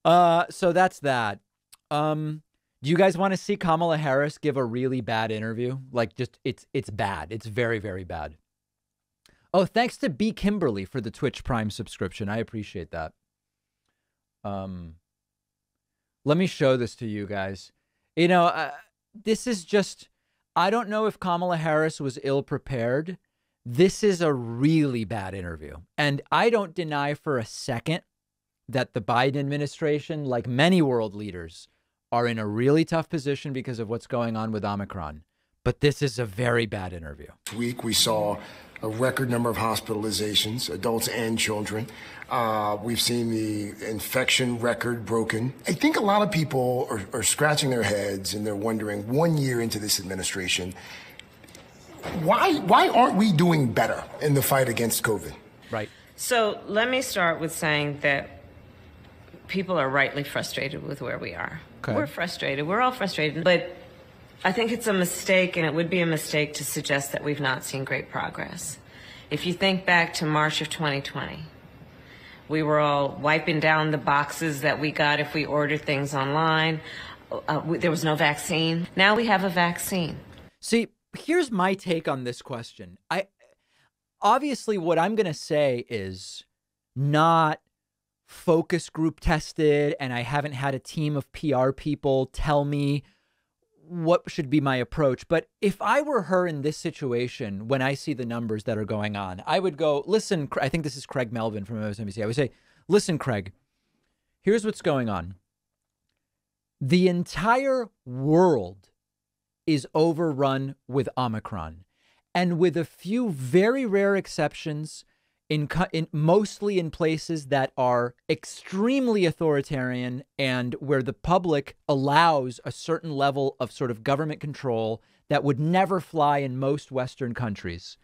So that's that. Do you guys want to see Kamala Harris give a really bad interview? Like, just it's bad. It's very, very bad. Oh, thanks to B. Kimberly for the Twitch Prime subscription. I appreciate that. Let me show this to you guys. You know, this is just, I don't know if Kamala Harris was ill prepared. This is a really bad interview. And I don't deny for a second that the Biden administration, like many world leaders, are in a really tough position because of what's going on with Omicron. But this is a very bad interview. This week we saw a record number of hospitalizations, adults and children. We've seen the infection record broken. I think a lot of people are scratching their heads and they're wondering, 1 year into this administration, why aren't we doing better in the fight against COVID? Right. So let me start with saying that people are rightly frustrated with where we are. Okay. We're frustrated. We're all frustrated. But I think it's a mistake, and it would be a mistake to suggest that we've not seen great progress. If you think back to March of 2020, we were all wiping down the boxes that we got if we ordered things online. There was no vaccine. Now we have a vaccine. See, here's my take on this question. Obviously, what I'm going to say is not focus group tested, and I haven't had a team of PR people tell me what should be my approach. But if I were her in this situation, when I see the numbers that are going on, I would go, listen, I think this is Craig Melvin from MSNBC. I would say, listen, Craig, here's what's going on. The entire world is overrun with Omicron. And with a few very rare exceptions, mostly in places that are extremely authoritarian and where the public allows a certain level of sort of government control that would never fly in most Western countries.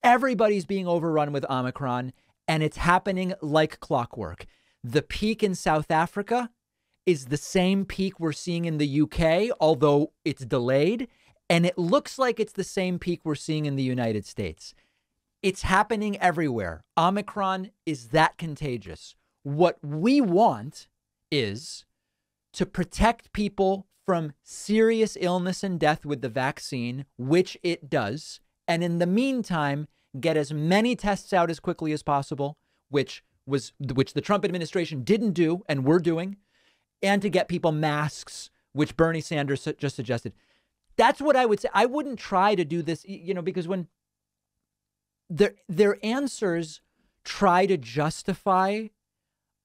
Everybody's being overrun with Omicron, and it's happening like clockwork. The peak in South Africa is the same peak we're seeing in the UK, although it's delayed, and it looks like it's the same peak we're seeing in the United States. It's happening everywhere. Omicron is that contagious. What we want is to protect people from serious illness and death with the vaccine, which it does. And in the meantime, get as many tests out as quickly as possible, which the Trump administration didn't do and we're doing, and to get people masks, which Bernie Sanders just suggested. That's what I would say. I wouldn't try to do this, you know, because when their answers try to justify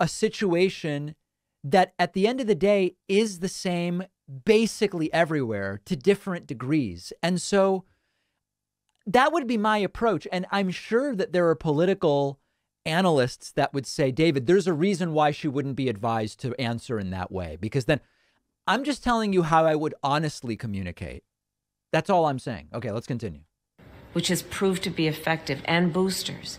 a situation that at the end of the day is the same basically everywhere to different degrees. And so that would be my approach. And I'm sure that there are political analysts that would say, David, there's a reason why she wouldn't be advised to answer in that way, because then I'm just telling you how I would honestly communicate. That's all I'm saying. Okay, let's continue. Which has proved to be effective, and boosters.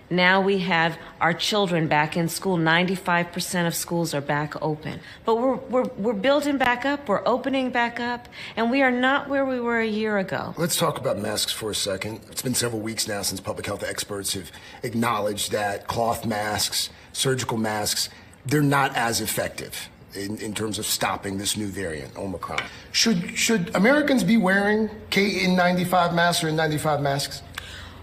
Now we have our children back in school. 95% of schools are back open. But we're building back up, we're opening back up, and we are not where we were a year ago. Let's talk about masks for a second. It's been several weeks now since public health experts have acknowledged that cloth masks, surgical masks, they're not as effective in terms of stopping this new variant, Omicron. Should Americans be wearing KN95 masks or N95 masks?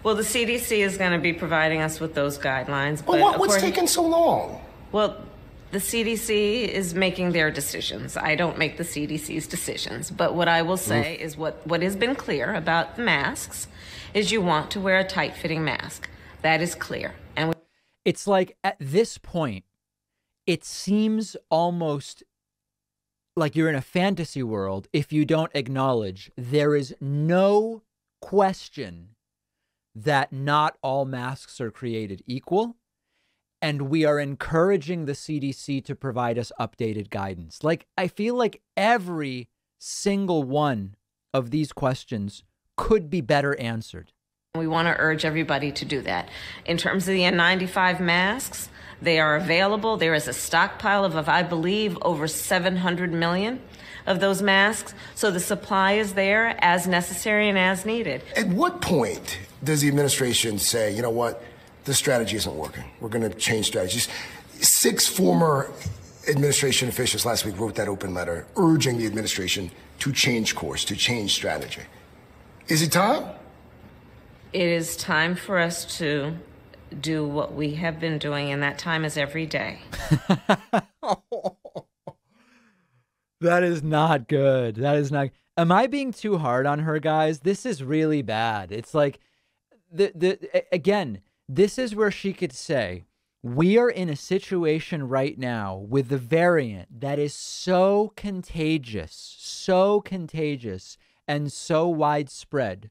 Well, the CDC is going to be providing us with those guidelines. But what's taking so long? Well, the CDC is making their decisions. I don't make the CDC's decisions. But what I will say is what has been clear about masks is you want to wear a tight-fitting mask. That is clear. And it's like at this point, it seems almost like you're in a fantasy world if you don't acknowledge there is no question that not all masks are created equal. And we are encouraging the CDC to provide us updated guidance. Like, I feel like every single one of these questions could be better answered. We want to urge everybody to do that. In terms of the N95 masks, they are available. There is a stockpile of, I believe, over 700 million of those masks. So the supply is there as necessary and as needed. At what point does the administration say, you know what, this strategy isn't working, we're going to change strategies? 6 former administration officials last week wrote that open letter urging the administration to change course, to change strategy. Is it time? It is time for us to do what we have been doing, and that time is every day. That is not good. That is not. Am I being too hard on her, guys? This is really bad. It's like, again, this is where she could say, we are in a situation right now with the variant that is so contagious and so widespread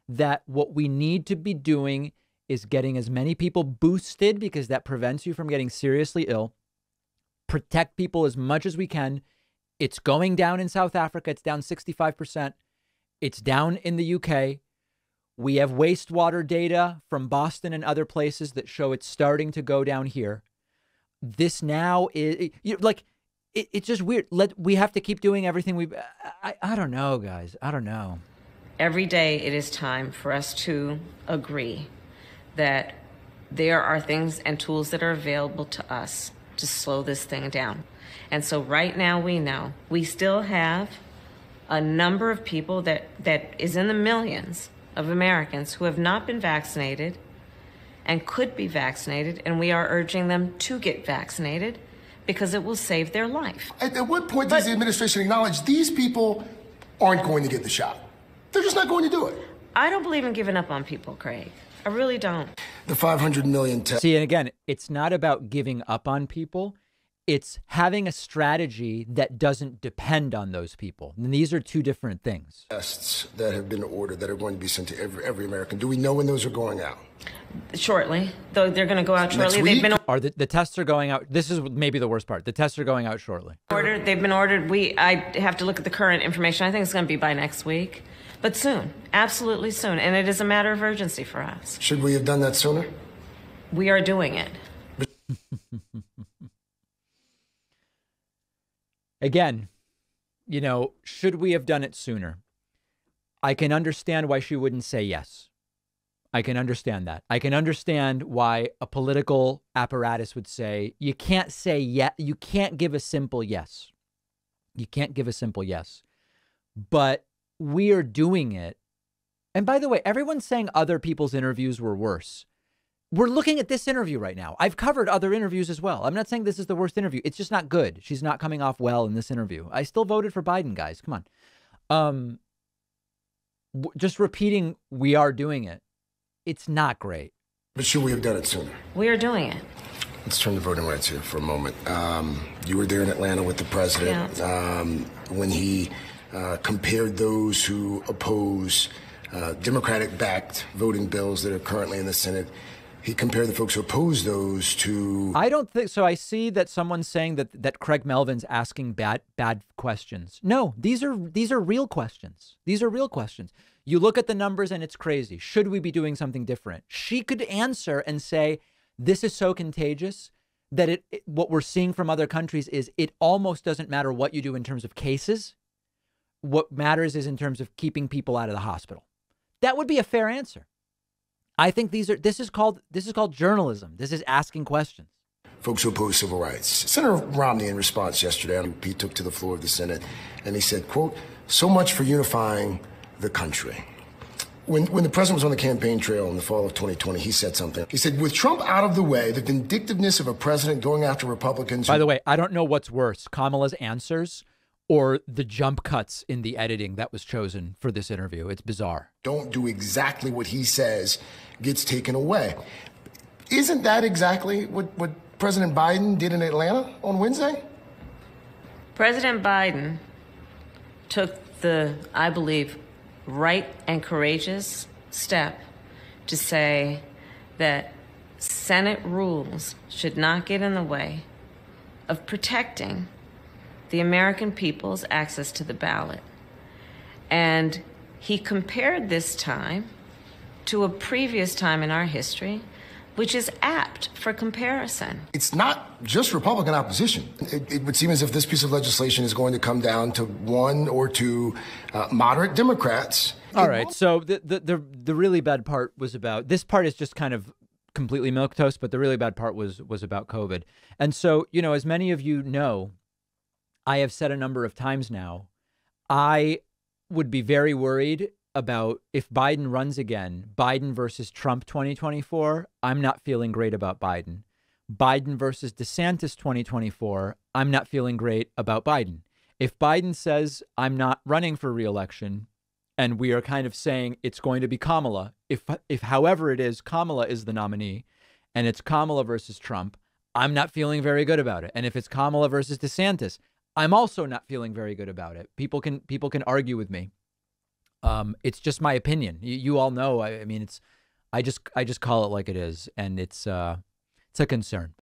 that what we need to be doing is getting as many people boosted, because that prevents you from getting seriously ill, protect people as much as we can. It's going down in South Africa. It's down 65%. It's down in the UK. We have wastewater data from Boston and other places that show it's starting to go down here. This now is like, it's just weird. We have to keep doing everything I don't know, guys. I don't know. Every day it is time for us to agree that there are things and tools that are available to us to slow this thing down. And so right now we know we still have a number of people that is in the millions of Americans who have not been vaccinated and could be vaccinated, and we are urging them to get vaccinated because it will save their life. At what point does the administration acknowledge these people aren't going to get the shot? They're just not going to do it. I don't believe in giving up on people, Craig. I really don't. The 500 million tests. See, and again, it's not about giving up on people. It's having a strategy that doesn't depend on those people. And these are two different things. Tests that have been ordered that are going to be sent to every American. Do we know when those are going out? Shortly. Though they're going to go out shortly. They've been the tests are going out. This is maybe the worst part. The tests are going out shortly. They've been ordered. I have to look at the current information. I think it's going to be by next week. But soon. Absolutely soon. And it is a matter of urgency for us. Should we have done that sooner? We are doing it. Again, should we have done it sooner? I can understand why she wouldn't say yes. I can understand that. I can understand why a political apparatus would say, you can't say yes. You can't give a simple yes. You can't give a simple yes. But we are doing it. And by the way, everyone's saying other people's interviews were worse. We're looking at this interview right now. I've covered other interviews as well. I'm not saying this is the worst interview. It's just not good. She's not coming off well in this interview. I still voted for Biden, guys. Come on. Just repeating, we are doing it. It's not great. But should we have done it sooner? We are doing it. Let's turn the voting rights here for a moment. You were there in Atlanta with the president when he compared those who oppose Democratic-backed voting bills that are currently in the Senate. He compared the folks who oppose those to... I don't think so. I see that someone's saying that Craig Melvin's asking bad questions. No, these are real questions. These are real questions. You look at the numbers and it's crazy. Should we be doing something different? She could answer and say, this is so contagious that what we're seeing from other countries is it almost doesn't matter what you do in terms of cases. What matters is in terms of keeping people out of the hospital. That would be a fair answer. I think this is called journalism. This is asking questions. Folks who oppose civil rights. Senator Romney, in response yesterday, he took to the floor of the Senate and he said, quote, so much for unifying the country. When the president was on the campaign trail in the fall of 2020, he said something. He said, with Trump out of the way, the vindictiveness of a president going after Republicans. By the way, I don't know what's worse, Kamala's answers or the jump cuts in the editing that was chosen for this interview. It's bizarre. Don't do exactly what he says gets taken away. Isn't that exactly what President Biden did in Atlanta on Wednesday? President Biden took the, I believe, right and courageous step to say that Senate rules should not get in the way of protecting the American people's access to the ballot. And he compared this time to a previous time in our history, which is apt for comparison. It's not just Republican opposition. It would seem as if this piece of legislation is going to come down to one or two moderate Democrats. All right. So the really bad part was about, this part is just kind of completely milquetoast, but the really bad part was about COVID. And so, you know, as many of you know, I have said a number of times now, I would be very worried about if Biden runs again, Biden versus Trump 2024. I'm not feeling great about Biden. Biden versus DeSantis 2024. I'm not feeling great about Biden. If Biden says I'm not running for re-election, and we are kind of saying it's going to be Kamala, if however it is, Kamala is the nominee, and it's Kamala versus Trump, I'm not feeling very good about it. And if it's Kamala versus DeSantis, I'm also not feeling very good about it. People can argue with me. It's just my opinion. You all know. I mean, I just call it like it is, and it's a concern.